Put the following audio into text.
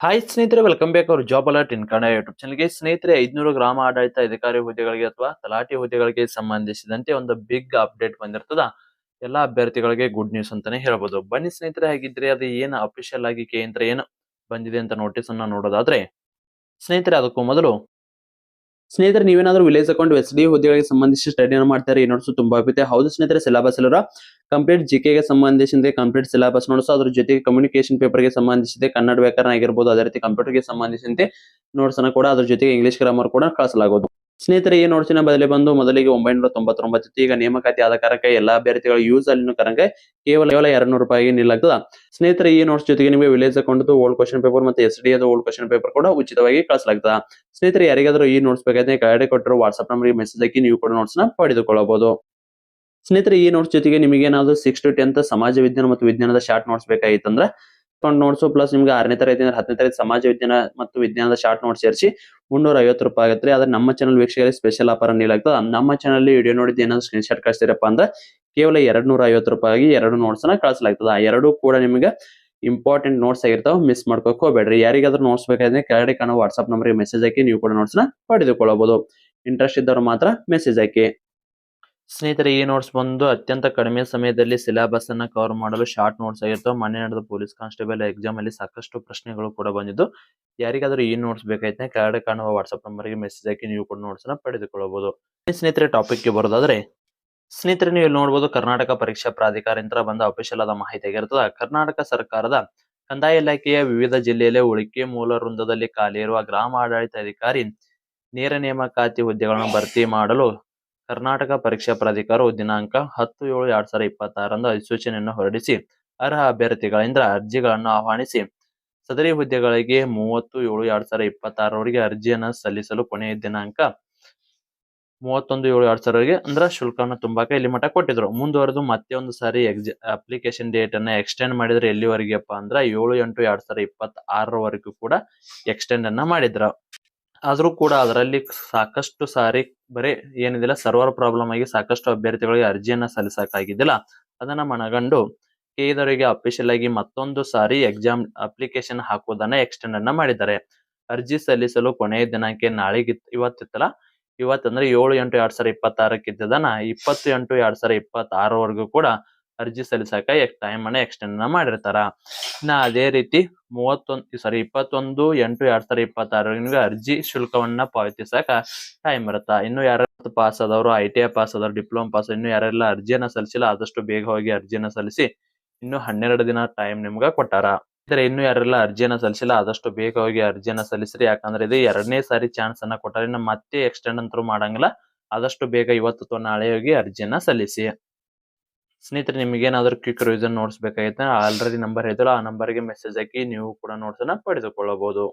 Hi ಸ್ನೇಹಿತರೆ, welcome back hour job alert ಇನ್ Kannada YouTube ಚಾನಲ್ಗೆ. ಸ್ನೇಹಿತರೆ, 500 ಗ್ರಾಮ ಆಡಳಿತ ಅಧಿಕಾರಿ ಹುದ್ದೆಗಳಿಗೆ ಅಥವಾ ತಲಾಟಿ ಹುದ್ದೆಗಳಿಗೆ ಸಂಬಂಧಿಸಿದಂತೆ ಒಂದು ಬಿಗ್ ಅಪ್ಡೇಟ್ ಬಂದಿರ್ತದ. ಎಲ್ಲಾ ಅಭ್ಯರ್ಥಿಗಳಿಗೆ ಗುಡ್ ನ್ಯೂಸ್ ಅಂತಾನೆ ಹೇಳ್ಬೋದು. ಬನ್ನಿ ಸ್ನೇಹಿತರೆ, ಹಾಗಿದ್ರೆ ಅದು ಏನು ಅಫಿಷಿಯಲ್ ಆಗಿ ಕೇಂದ್ರ ಏನು ಬಂದಿದೆ ಅಂತ ನೋಟಿಸ್ ಅನ್ನ ನೋಡೋದಾದ್ರೆ, ಸ್ನೇಹಿತರೆ ಅದಕ್ಕೂ ಮೊದಲು ಸ್ನೇಹಿತರೆ ನೀವೇನಾದ್ರೂ ವಿಲೇಜ್ ಅಕೌಂಟ್ ಎಸ್.ಡಿ ಹುದ್ದೆಗಳಿಗೆ ಸಂಬಂಧಿಸಿ ಸ್ಟಡಿಯನ್ನು ಮಾಡ್ತಾರೆ ಈ ನೋಟ್ಸ್ ತುಂಬಾ ಆಗುತ್ತೆ. ಹೌದು ಸ್ನೇಹಿತರೆ, ಸಿಲೆಬಸ್ ಎಲ್ಲ ಕಂಪ್ಲೀಟ್ ಜಿಕೆಗೆ ಸಂಬಂಧಿಸಿದ ಕಂಪ್ಲೀಟ್ ಸಿಲೆಬಸ್ ನೋಟ್ಸ್, ಅದ್ರ ಜೊತೆಗೆ ಕಮ್ಯುನಿಕೇಶನ್ ಪೇಪರ್ ಗೆ ಸಂಬಂಧಿಸಿದೆ ಕನ್ನಡ ವ್ಯಾಕರಣ ಆಗಿರ್ಬೋದು, ಅದೇ ರೀತಿ ಕಂಪ್ಯೂಟರ್ ಗೆ ಸಂಬಂಧಿಸಿದಂತೆ ನೋಟ್ಸ್ ಅನ್ನು ಕೂಡ ಅದ್ರ ಜೊತೆಗೆ ಇಂಗ್ಲಿಷ್ ಗ್ರಾಮರ್ ಕೂಡ ಕಳಿಸಲಾಗುವುದು. ಸ್ನೇಹಿತರೆ, ಈ ನೋಟ್ಸಿನ ಬದಲಿ ಬಂದು ಮೊದಲಿಗೆ 999 ಈಗ ನೇಮಕಾತಿ ಆದ ಕಾರಣಕ್ಕೆ ಎಲ್ಲಾ ಅಭ್ಯರ್ಥಿಗಳ ಯೂಸ್ ಅಲ್ಲಿ ಕಾರಣಕ್ಕೆ ಕೇವಲ 200 ರೂಪಾಯಿಗೆ ನೀಡಲಾಗ್ತದ. ಸ್ನೇಹಿತರೆ, ಈ ನೋಟ್ಸ್ ಜೊತೆಗೆ ನಿಮಗೆ village account old question paper ಮತ್ತೆ ಎಸ್.ಡಿ ಓಲ್ಡ್ ಕ್ವಶನ್ ಪೇಪರ್ ಕೂಡ ಉಚಿತವಾಗಿ ಕಳಿಸಲಾಗ್ತದ. ಸ್ನೇಹಿತರೆ, ಯಾರಿಗಾದ್ರೂ ಈ ನೋಟ್ಸ್ ಬೇಕಾದ್ರೆ ಕೆಳಗಡೆ ಕೊಟ್ಟಿರೋ ವಾಟ್ಸ್ಆಪ್ ನಂಬರ್ಗೆ ಮೆಸೇಜ್ ಹಾಕಿ ನೀವು ಕೂಡ ನೋಟ್ಸ್ ನ ಪಡೆದುಕೊಳ್ಳಬಹುದು. ಸ್ನೇಹಿತರೆ, ಈ ನೋಟ್ಸ್ ಜೊತೆಗೆ ನಿಮಗೆ ಏನಾದ್ರು 6 to 10th ಸಮಾಜ ವಿಜ್ಞಾನ ಮತ್ತು ವಿಜ್ಞಾನದ ಶಾರ್ಟ್ ನೋಟ್ಸ್ ಬೇಕಾಗಿತ್ತಂದ್ರೆ ನೋಟ್ಸ್ ಪ್ಲಸ್ ನಿಮ್ಗೆ 6ನೇ ತರಗತಿ 10ನೇ ತರಗತಿ ಸಮಾಜ ವಿಜ್ಞಾನ ಮತ್ತು ವಿಜ್ಞಾನದ ಶಾರ್ಟ್ ನೋಟ್ಸ್ ಸೇರಿಸಿ 350 ರೂಪಾಯಿ ಆಗುತ್ತೆ. ಆದ್ರೆ ನಮ್ಮ ಚಾನಲ್ ವೀಕ್ಷಕರಿಗೆ ಸ್ಪೆಷಲ್ ಆಫರ್ ನೀಡಲಾಗ್ತದೆ. ನಮ್ಮ ಚಾನಲ್ ವಿಡಿಯೋ ನೋಡಿದ್ದು ಏನಾದ್ರು ಸ್ಕ್ರೀನ್ ಶಾಟ್ ಕಳಿಸ್ತೀರಪ್ಪ ಅಂದ್ರೆ ಕೇವಲ 250 ರೂಪಾಯಿಗೆ 2 ನೋಟ್ಸ್ ನ ಕಳಿಸಲಾಗ್ತದೆ. ಆ ಎರಡು ಕೂಡ ನಿಮಗೆ ಇಂಪಾರ್ಟೆಂಟ್ ನೋಟ್ಸ್ ಆಗಿರ್ತಾವ, ಮಿಸ್ ಮಾಡ್ಕೋಕ್ ಹೋಗ್ಬೇಡ್ರಿ. ಯಾರಿಗಾದ್ರೂ ನೋಟ್ಸ್ ಬೇಕಾದ್ರೆ ಕೆಳಗಡೆ ಕಾಣೋ ವಾಟ್ಸ್ಆಪ್ ನಂಬರ್ಗೆ ಮೆಸೇಜ್ ಹಾಕಿ ನೀವು ಕೂಡ ನೋಟ್ಸ್ ನ ಪಡೆದುಕೊಳ್ಳಬಹುದು. ಇಂಟ್ರೆಸ್ಟ್ ಇದ್ದವರು ಮಾತ್ರ ಮೆಸೇಜ್ ಹಾಕಿ. ಸ್ನೇಹಿತರೆ, ಈ ನೋಟ್ಸ್ ಬಂದು ಅತ್ಯಂತ ಕಡಿಮೆ ಸಮಯದಲ್ಲಿ ಸಿಲೆಬಸ್ ಅನ್ನ ಕವರ್ ಮಾಡಲು ಶಾರ್ಟ್ ನೋಟ್ಸ್ ಆಗಿರ್ತವೆ. ಮೊನ್ನೆ ನಡೆದ ಪೊಲೀಸ್ ಕಾನ್ಸ್ಟೇಬಲ್ ಎಕ್ಸಾಮ್ ಅಲ್ಲಿ ಸಾಕಷ್ಟು ಪ್ರಶ್ನೆಗಳು ಕೂಡ ಬಂದಿದ್ದು. ಯಾರಿಗಾದ್ರೂ ಈ ನೋಟ್ಸ್ ಬೇಕಾಯ್ತು ಕೆಳಗಡೆ ಕಾಣುವ ವಾಟ್ಸ್ಆಪ್ ನಂಬರ್ಗೆ ಮೆಸೇಜ್ ಹಾಕಿ ನೀವು ಕೂಡ ನೋಟ್ಸ್ ನ ಪಡೆದುಕೊಳ್ಳಬಹುದು. ಸ್ನೇಹಿತರೆ, ಟಾಪಿಕ್ ಗೆ ಬರೋದಾದ್ರೆ, ಸ್ನೇಹಿತರೆ ನೀವು ನೋಡಬಹುದು ಕರ್ನಾಟಕ ಪರೀಕ್ಷಾ ಪ್ರಾಧಿಕಾರದಿಂದ ಬಂದ ಅಫಿಷಿಯಲ್ ಆದ ಮಾಹಿತಿ ಆಗಿರ್ತದೆ. ಕರ್ನಾಟಕ ಸರ್ಕಾರದ ಕಂದಾಯ ಇಲಾಖೆಯ ವಿವಿಧ ಜಿಲ್ಲೆಯಲ್ಲಿ ಉಳಿಕೆ ಮೂಲ ವೃಂದದಲ್ಲಿ ಖಾಲಿ ಇರುವ ಗ್ರಾಮ ಆಡಳಿತ ಅಧಿಕಾರಿ ನೇರ ನೇಮಕಾತಿ ಹುದ್ದೆಗಳನ್ನು ಭರ್ತಿ ಮಾಡಲು ಕರ್ನಾಟಕ ಪರೀಕ್ಷಾ ಪ್ರಾಧಿಕಾರವು ದಿನಾಂಕ 10/7/2026 ಅಧಿಸೂಚನೆಯನ್ನು ಹೊರಡಿಸಿ ಅರ್ಹ ಅಭ್ಯರ್ಥಿಗಳಿಂದ ಅರ್ಜಿಗಳನ್ನು ಆಹ್ವಾನಿಸಿ ಸದರಿ ಹುದ್ದೆಗಳಿಗೆ 30/7/2026 ಅರ್ಜಿಯನ್ನು ಸಲ್ಲಿಸಲು ಕೊನೆಯ ದಿನಾಂಕ 31/7/2026 ಅಂದ್ರೆ ಶುಲ್ಕವನ್ನು ತುಂಬಾಕ ಇಲ್ಲಿ ಮಟ್ಟ ಕೊಟ್ಟಿದ್ರು. ಮುಂದುವರೆದು ಮತ್ತೆ ಒಂದು ಸಾರಿ ಅಪ್ಲಿಕೇಶನ್ ಡೇಟ್ ಅನ್ನ ಎಕ್ಸ್ಟೆಂಡ್ ಮಾಡಿದ್ರೆ ಎಲ್ಲಿವರೆಗಪ್ಪ ಅಂದ್ರೆ 7/8/2026 ಕೂಡ ಎಕ್ಸ್ಟೆಂಡ್ ಅನ್ನ ಮಾಡಿದ್ರ. ಆದ್ರೂ ಕೂಡ ಅದರಲ್ಲಿ ಸಾಕಷ್ಟು ಸಾರಿ ಬರೀ ಏನಿದಿಲ್ಲ ಸರ್ವರ್ ಪ್ರಾಬ್ಲಮ್ ಆಗಿ ಸಾಕಷ್ಟು ಅಭ್ಯರ್ಥಿಗಳಿಗೆ ಅರ್ಜಿಯನ್ನ ಸಲ್ಲಿಸಕ್ಕಾಗಿದ್ದಿಲ್ಲ. ಅದನ್ನ ಮನಗಂಡು ಕೇದವರಿಗೆ ಅಫಿಷಿಯಲ್ ಆಗಿ ಮತ್ತೊಂದು ಸಾರಿ ಎಕ್ಸಾಮ್ ಅಪ್ಲಿಕೇಶನ್ ಹಾಕುವುದನ್ನ ಎಕ್ಸ್ಟೆಂಡ್ ಅನ್ನ ಮಾಡಿದ್ದಾರೆ. ಅರ್ಜಿ ಸಲ್ಲಿಸಲು ಕೊನೆಯ ದಿನಾಂಕ ನಾಳೆಗೆ ಇವತ್ತಿತ್ತಲ್ಲ, ಇವತ್ತಂದ್ರೆ 7/8/2026 ಇದ್ದದನ್ನ 20/8/2026 ಕೂಡ ಅರ್ಜಿ ಸಲ್ಲಿಸಕ ಟೈಮ್ ಅನ್ನ ಎಕ್ಸ್ಟೆಂಡ್ ಮಾಡಿರ್ತಾರ. ಇನ್ನ ಅದೇ ರೀತಿ 21/8/2026 ಅರ್ಜಿ ಶುಲ್ಕವನ್ನ ಪಾವತಿಸಕ ಟೈಮ್ ಇರುತ್ತ. ಇನ್ನು ಯಾರು ಪಾಸ್ ಆದವರು, ITI ಪಾಸ್ ಆದವರು, ಡಿಪ್ಲೊಮಾ ಪಾಸ್, ಇನ್ನು ಯಾರೆಲ್ಲ ಅರ್ಜಿಯನ್ನ ಸಲ್ಲಿಸಿಲ್ಲ ಆದಷ್ಟು ಬೇಗ ಹೋಗಿ ಅರ್ಜಿಯನ್ನ ಸಲ್ಲಿಸಿ. ಇನ್ನು 12 ದಿನ ಟೈಮ್ ನಿಮ್ಗ ಕೊಟ್ಟಾರ. ಇನ್ನು ಯಾರೆಲ್ಲ ಅರ್ಜಿಯನ್ನ ಸಲ್ಲಿಸಿಲ್ಲ ಆದಷ್ಟು ಬೇಗ ಹೋಗಿ ಅರ್ಜಿಯನ್ನ ಸಲ್ಲಿಸ್ರಿ. ಯಾಕಂದ್ರೆ ಇದು 2ನೇ ಸಾರಿ ಚಾನ್ಸ್ ಅನ್ನ ಕೊಟ್ಟಾರ. ಇನ್ನು ಮತ್ತೆ ಎಕ್ಸ್ಟೆಂಡ್ ಅಂತೂ ಮಾಡಂಗಿಲ್ಲ. ಆದಷ್ಟು ಬೇಗ ಇವತ್ತು ಅಥವಾ ನಾಳೆ ಹೋಗಿ ಅರ್ಜಿಯನ್ನ ಸಲ್ಲಿಸಿ. ಸ್ನೇಹಿತರೆ, ನಿಮಗೇನಾದ್ರೂ ಕ್ವಿಕ್ ರಿವಿಷನ್ ನೋಟ್ಸ್ ಬೇಕಾಗಿತ್ತು ಆಲ್ರೆಡಿ ನಂಬರ್ ಹೇಳಿದ್ರು, ಆ ನಂಬರ್ಗೆ ಮೆಸೇಜ್ ಹಾಕಿ ನೀವು ಕೂಡ ನೋಟ್ಸ್ ಅನ್ನ ಪಡೆದುಕೊಳ್ಳಬಹುದು.